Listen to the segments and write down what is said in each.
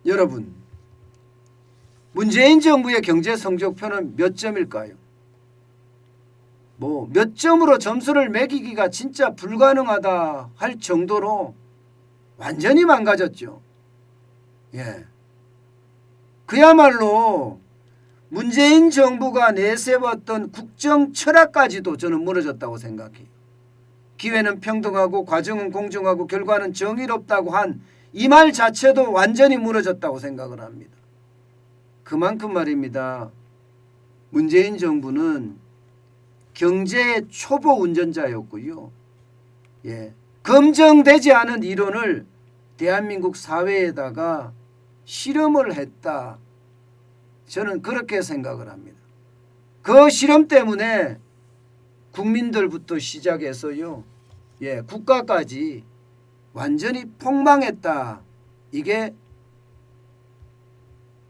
여러분, 문재인 정부의 경제 성적표는 몇 점일까요? 뭐 몇 점으로 점수를 매기기가 진짜 불가능하다 할 정도로 완전히 망가졌죠. 예. 그야말로 문재인 정부가 내세웠던 국정 철학까지도 저는 무너졌다고 생각해요. 기회는 평등하고 과정은 공정하고 결과는 정의롭다고 한 이 말 자체도 완전히 무너졌다고 생각을 합니다. 그만큼 말입니다. 문재인 정부는 경제의 초보 운전자였고요. 예. 검증되지 않은 이론을 대한민국 사회에다가 실험을 했다. 저는 그렇게 생각을 합니다. 그 실험 때문에 국민들부터 시작해서요. 예, 국가까지 완전히 폭망했다. 이게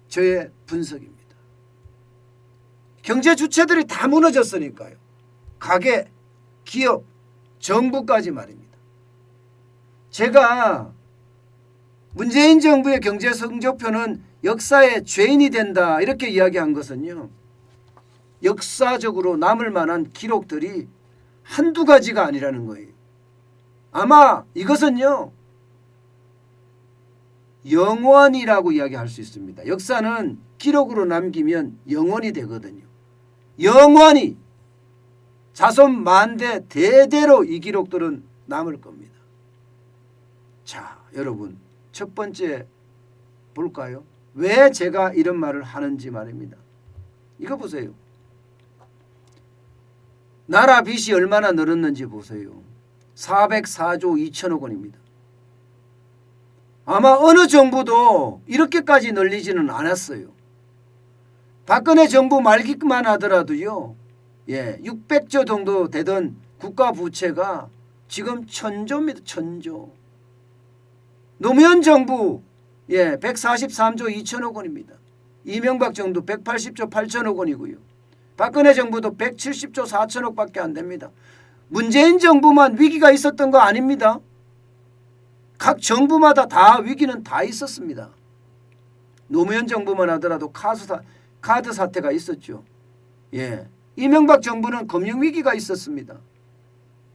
저의 분석입니다. 경제 주체들이 다 무너졌으니까요. 가계, 기업, 정부까지 말입니다. 제가 문재인 정부의 경제 성적표는 역사의 죄인이 된다 이렇게 이야기한 것은요. 역사적으로 남을 만한 기록들이 한두 가지가 아니라는 거예요. 아마 이것은요. 영원이라고 이야기할 수 있습니다. 역사는 기록으로 남기면 영원이 되거든요. 영원히 자손 만대 대대로 이 기록들은 남을 겁니다. 자, 여러분 첫 번째 볼까요? 왜 제가 이런 말을 하는지 말입니다. 이거 보세요. 나라 빚이 얼마나 늘었는지 보세요. 404조 2천억 원입니다. 아마 어느 정부도 이렇게까지 늘리지는 않았어요. 박근혜 정부 말기만 하더라도요. 예, 600조 정도 되던 국가 부채가 지금 1000조입니다. 1000조. 노무현 정부 143조 2천억 원입니다. 이명박 정부 180조 8천억 원이고요. 박근혜 정부도 170조 4천억밖에 안 됩니다. 문재인 정부만 위기가 있었던 거 아닙니다. 각 정부마다 다 위기는 다 있었습니다. 노무현 정부만 하더라도 카드 사태가 있었죠. 예, 이명박 정부는 금융위기가 있었습니다.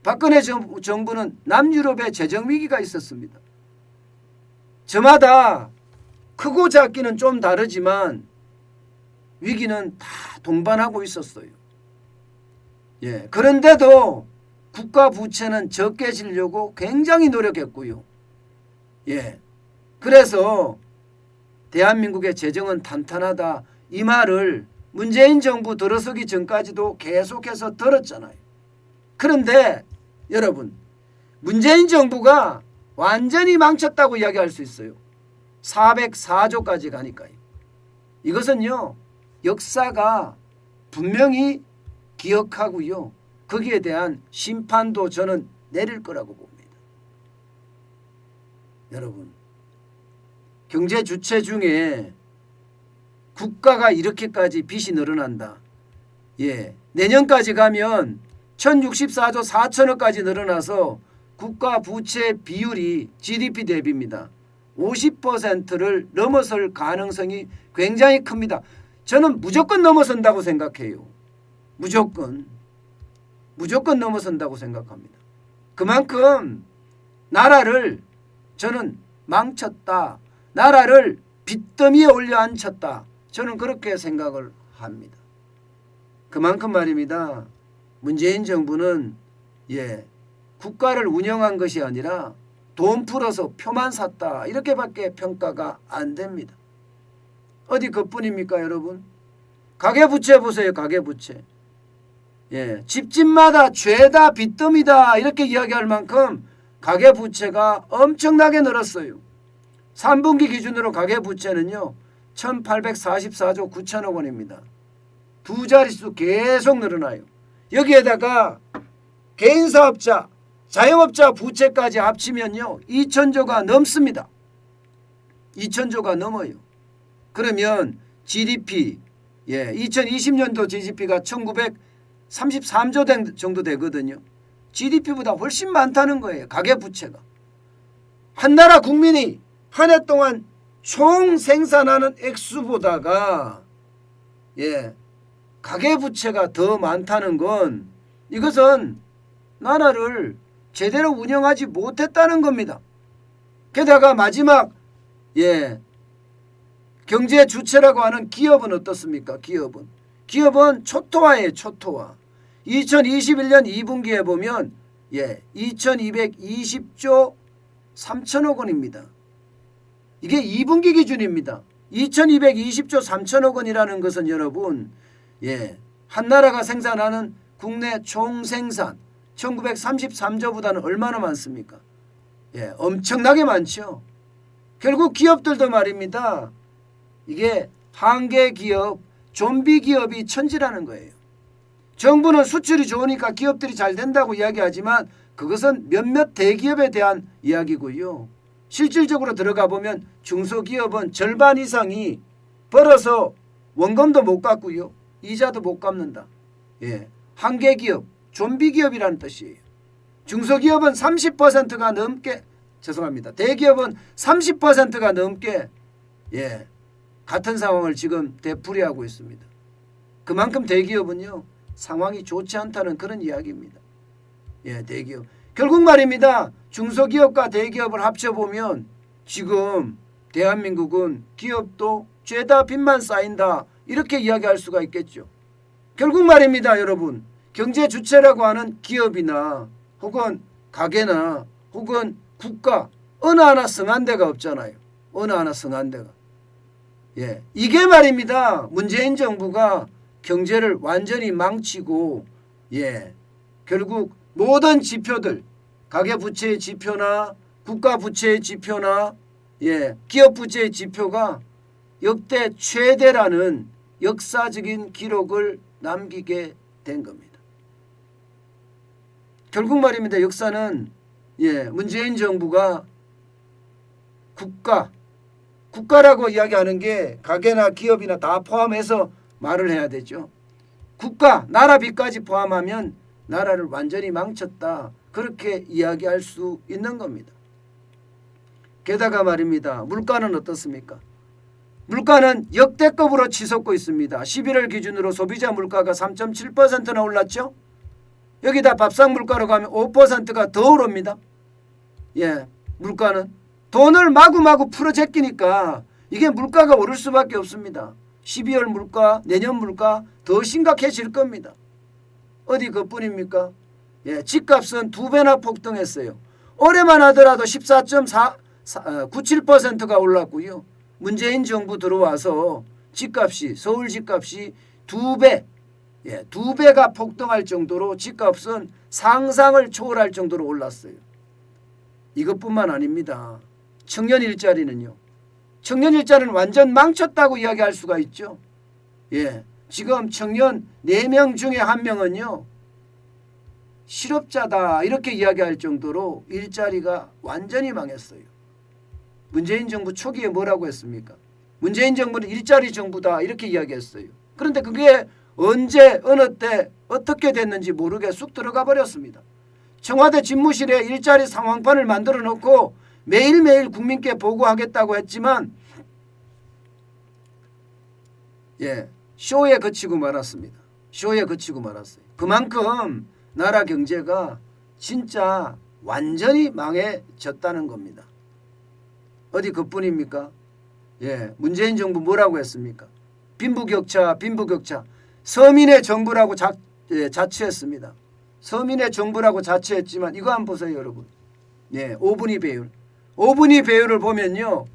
박근혜 정부는 남유럽의 재정위기가 있었습니다. 저마다 크고 작기는 좀 다르지만 위기는 다 동반하고 있었어요. 예, 그런데도 국가 부채는 적게 지려고 굉장히 노력했고요. 예, 그래서 대한민국의 재정은 탄탄하다 이 말을 문재인 정부 들어서기 전까지도 계속해서 들었잖아요. 그런데 여러분 문재인 정부가 완전히 망쳤다고 이야기할 수 있어요. 404조까지 가니까요. 이것은요. 역사가 분명히 기억하고요. 거기에 대한 심판도 저는 내릴 거라고 봅니다. 여러분 경제 주체 중에 국가가 이렇게까지 빚이 늘어난다. 예, 내년까지 가면 1064조 4천억까지 늘어나서 국가 부채 비율이 GDP 대비입니다. 50%를 넘어설 가능성이 굉장히 큽니다. 저는 무조건 넘어선다고 생각해요. 무조건 넘어선다고 생각합니다. 그만큼 나라를 저는 망쳤다. 나라를 빚더미에 올려앉혔다. 저는 그렇게 생각을 합니다. 그만큼 말입니다. 문재인 정부는 국가를 운영한 것이 아니라 돈 풀어서 표만 샀다. 이렇게밖에 평가가 안 됩니다. 어디 그뿐입니까 여러분? 가계부채 보세요. 가계부채. 집집마다 죄다 빚더미다 이렇게 이야기할 만큼 가계부채가 엄청나게 늘었어요. 3분기 기준으로 가계부채는요. 1844조 9천억 원입니다. 두 자릿수 계속 늘어나요. 여기에다가 개인사업자, 자영업자 부채까지 합치면요. 2천조가 넘습니다. 2천조가 넘어요. 그러면 GDP 2020년도 GDP가 1933조 정도 되거든요. GDP보다 훨씬 많다는 거예요. 가계부채가. 한 나라 국민이 한 해 동안 총 생산하는 액수보다가 가계부채가 더 많다는 건 이것은 나라를 제대로 운영하지 못했다는 겁니다. 게다가 마지막 경제 주체라고 하는 기업은 어떻습니까? 기업은 초토화예요. 초토화. 2021년 2분기에 보면 2220조 3천억 원입니다. 이게 2분기 기준입니다. 2220조 3천억 원이라는 것은 여러분 한나라가 생산하는 국내 총생산 1933조보다는 얼마나 많습니까? 엄청나게 많죠. 결국 기업들도 말입니다. 이게 한계 기업, 좀비 기업이 천지라는 거예요. 정부는 수출이 좋으니까 기업들이 잘 된다고 이야기하지만 그것은 몇몇 대기업에 대한 이야기고요. 실질적으로 들어가 보면 중소기업은 절반 이상이 벌어서 원금도 못 갚고요. 이자도 못 갚는다. 한계 기업, 좀비 기업이라는 뜻이에요. 중소기업은 30%가 넘게 대기업은 30%가 넘게 같은 상황을 지금 되풀이하고 있습니다. 그만큼 대기업은요 상황이 좋지 않다는 그런 이야기입니다. 대기업. 결국 말입니다. 중소기업과 대기업을 합쳐보면 지금 대한민국은 기업도 죄다 빚만 쌓인다 이렇게 이야기할 수가 있겠죠. 결국 말입니다. 여러분 경제 주체라고 하는 기업이나 혹은 가게나 혹은 국가 어느 하나 성한 데가 없잖아요. 어느 하나 성한 데가. 이게 말입니다. 문재인 정부가 경제를 완전히 망치고 결국 모든 지표들 가계부채의 지표나 국가부채의 지표나 기업부채의 지표가 역대 최대라는 역사적인 기록을 남기게 된 겁니다. 결국 말입니다. 역사는 문재인 정부가 국가라고 이야기하는 게 가게나 기업이나 다 포함해서 말을 해야 되죠. 국가, 나라 빚까지 포함하면 나라를 완전히 망쳤다. 그렇게 이야기할 수 있는 겁니다. 게다가 말입니다. 물가는 어떻습니까? 물가는 역대급으로 치솟고 있습니다. 11월 기준으로 소비자 물가가 3.7%나 올랐죠. 여기다 밥상 물가로 가면 5%가 더 오릅니다. 물가는 돈을 마구마구 풀어 제끼니까 이게 물가가 오를 수밖에 없습니다. 12월 물가, 내년 물가 더 심각해질 겁니다. 어디 그뿐입니까? 집값은 2배나 폭등했어요. 올해만 하더라도 14.97%가 올랐고요. 문재인 정부 들어와서 집값이 서울 집값이 2배, 2배가 폭등할 정도로 집값은 상상을 초월할 정도로 올랐어요. 이것뿐만 아닙니다. 청년 일자리는요. 청년 일자리는 완전 망쳤다고 이야기할 수가 있죠. 지금 청년 4명 중에 1명은요. 실업자다 이렇게 이야기할 정도로 일자리가 완전히 망했어요. 문재인 정부 초기에 뭐라고 했습니까? 문재인 정부는 일자리 정부다 이렇게 이야기했어요. 그런데 그게 언제 어느 때 어떻게 됐는지 모르게 쑥 들어가 버렸습니다. 청와대 집무실에 일자리 상황판을 만들어 놓고 매일매일 국민께 보고하겠다고 했지만 쇼에 그치고 말았습니다. 쇼에 그치고 말았어요. 그만큼 나라 경제가 진짜 완전히 망해졌다는 겁니다. 어디 그뿐입니까? 문재인 정부 뭐라고 했습니까? 빈부격차. 서민의 정부라고 자처했습니다. 서민의 정부라고 자처했지만 이거 한번 보세요, 여러분. 5분위 배율. 5분위 배율을 보면요.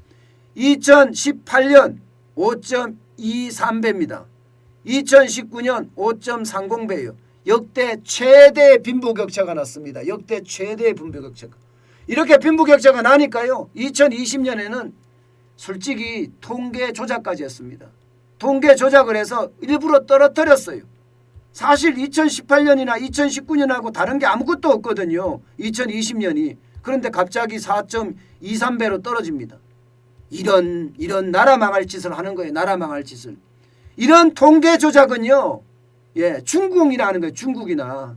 2018년 5.23배입니다. 2019년 5.30배예요. 역대 최대 빈부격차가 났습니다. 역대 최대 빈부격차가. 이렇게 빈부격차가 나니까요. 2020년에는 솔직히 통계 조작까지 했습니다. 통계 조작을 해서 일부러 떨어뜨렸어요. 사실 2018년이나 2019년하고 다른 게 아무것도 없거든요. 2020년이. 그런데 갑자기 4.23배로 떨어집니다. 이런 나라 망할 짓을 하는 거예요. 나라 망할 짓을. 이런 통계 조작은요. 중공이라는 거예요. 중국이나.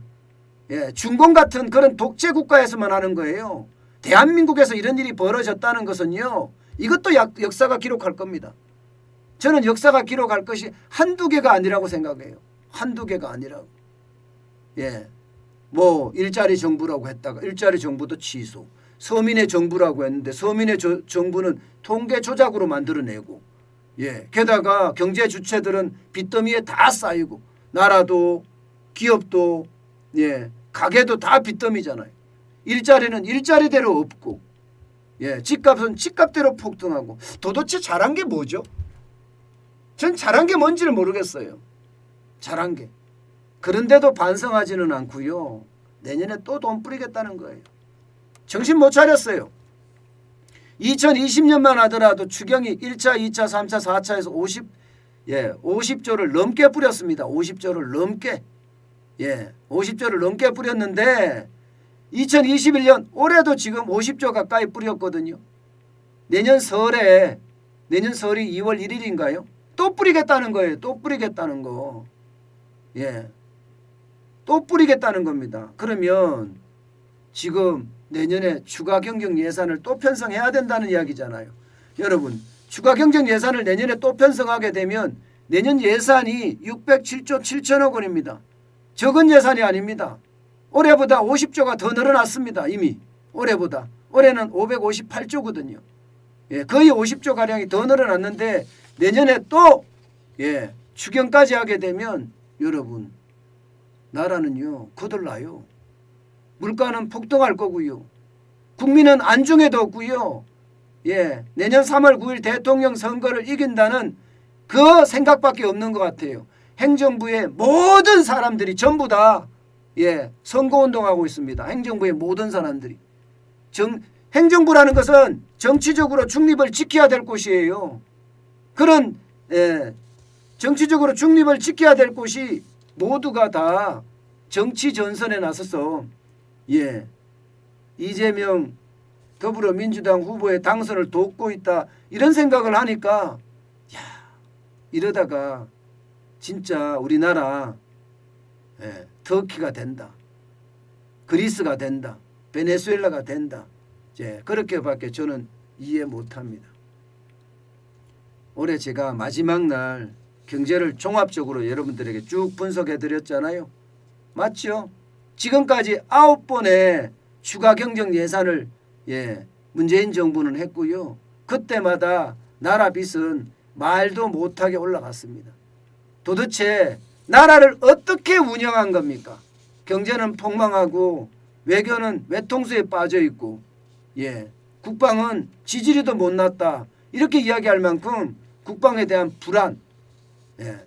중공 같은 그런 독재 국가에서만 하는 거예요. 대한민국에서 이런 일이 벌어졌다는 것은요. 이것도 역사가 기록할 겁니다. 저는 역사가 기록할 것이 한두 개가 아니라고 생각해요. 한두 개가 아니라고. 예. 뭐 일자리 정부라고 했다가 일자리 정부도 취소. 서민의 정부라고 했는데 서민의 정부는 통계 조작으로 만들어내고, 예. 게다가 경제 주체들은 빚더미에 다 쌓이고, 나라도 기업도, 예. 가게도 다 빚더미잖아요. 일자리는 일자리대로 없고, 예. 집값은 집값대로 폭등하고. 도대체 잘한 게 뭐죠? 전 잘한 게 뭔지를 모르겠어요. 잘한 게. 그런데도 반성하지는 않고요. 내년에 또 돈 뿌리겠다는 거예요. 정신 못 차렸어요. 2020년만 하더라도 추경이 1차, 2차, 3차, 4차에서 50조를 넘게 뿌렸습니다. 50조를 넘게. 예, 50조를 넘게 뿌렸는데 2021년 올해도 지금 50조 가까이 뿌렸거든요. 내년 설이 2월 1일인가요? 또 뿌리겠다는 거예요. 또 뿌리겠다는 거. 예. 또 뿌리겠다는 겁니다. 그러면 지금 내년에 추가 경정 예산을 또 편성해야 된다는 이야기잖아요. 여러분, 추가 경정 예산을 내년에 또 편성하게 되면 내년 예산이 607조 7천억 원입니다. 적은 예산이 아닙니다. 올해보다 50조가 더 늘어났습니다. 이미 올해보다. 올해는 558조거든요. 예, 거의 50조 가량이 더 늘어났는데 내년에 또 추경까지 하게 되면 여러분, 나라는요 거들나요. 물가는 폭등할 거고요. 국민은 안중에도 없고요. 예, 내년 3월 9일 대통령 선거를 이긴다는 그 생각밖에 없는 것 같아요. 행정부의 모든 사람들이 전부 다 선거운동하고 있습니다. 행정부의 모든 사람들이. 행정부라는 것은 정치적으로 중립을 지켜야 될 곳이에요. 그런 정치적으로 중립을 지켜야 될 곳이 모두가 다 정치 전선에 나서서 이재명 더불어민주당 후보의 당선을 돕고 있다, 이런 생각을 하니까 이러다가 진짜 우리나라 터키가 된다, 그리스가 된다, 베네수엘라가 된다, 그렇게밖에 저는 이해 못합니다. 올해 제가 마지막 날 경제를 종합적으로 여러분들에게 쭉 분석해 드렸잖아요. 맞죠? 지금까지 9번의 추가 경정 예산을 문재인 정부는 했고요. 그때마다 나라 빚은 말도 못하게 올라갔습니다. 도대체 나라를 어떻게 운영한 겁니까? 경제는 폭망하고 외교는 외통수에 빠져 있고 국방은 지지리도 못 났다, 이렇게 이야기할 만큼 국방에 대한 불안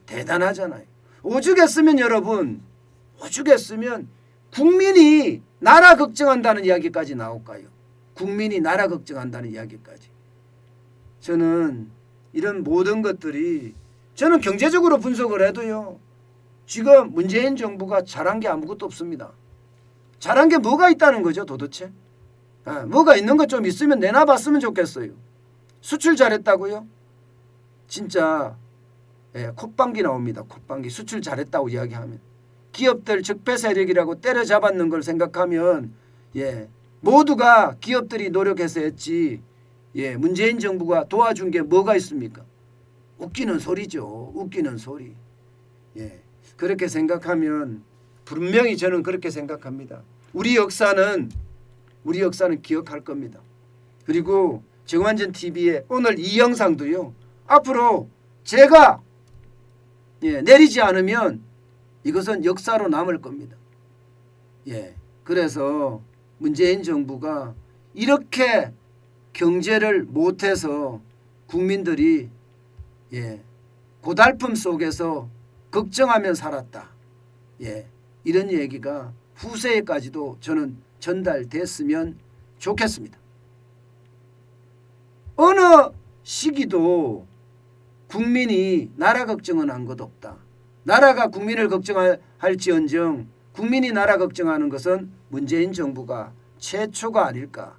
대단하잖아요. 오죽했으면 여러분, 오죽했으면 국민이 나라 걱정한다는 이야기까지 나올까요? 국민이 나라 걱정한다는 이야기까지. 저는 이런 모든 것들이, 저는 경제적으로 분석을 해도요, 지금 문재인 정부가 잘한 게 아무것도 없습니다. 잘한 게 뭐가 있다는 거죠 도대체? 뭐가 있는 것 좀 있으면 내놔봤으면 좋겠어요. 수출 잘했다고요? 진짜 콧방귀 나옵니다. 콧방귀. 수출 잘했다고 이야기하면. 기업들 적폐 세력이라고 때려잡았는 걸 생각하면 모두가 기업들이 노력해서 했지 문재인 정부가 도와준 게 뭐가 있습니까? 웃기는 소리죠. 웃기는 소리. 그렇게 생각하면 분명히 저는 그렇게 생각합니다. 우리 역사는 기억할 겁니다. 그리고 정환전 TV의 오늘 이 영상도요, 앞으로 제가 내리지 않으면 이것은 역사로 남을 겁니다. 그래서 문재인 정부가 이렇게 경제를 못해서 국민들이 고달픔 속에서 걱정하며 살았다, 이런 얘기가 후세에까지도 저는 전달됐으면 좋겠습니다. 어느 시기도 국민이 나라 걱정은 한 것 없다. 나라가 국민을 걱정할지언정 국민이 나라 걱정하는 것은 문재인 정부가 최초가 아닐까.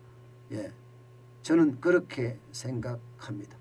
저는 그렇게 생각합니다.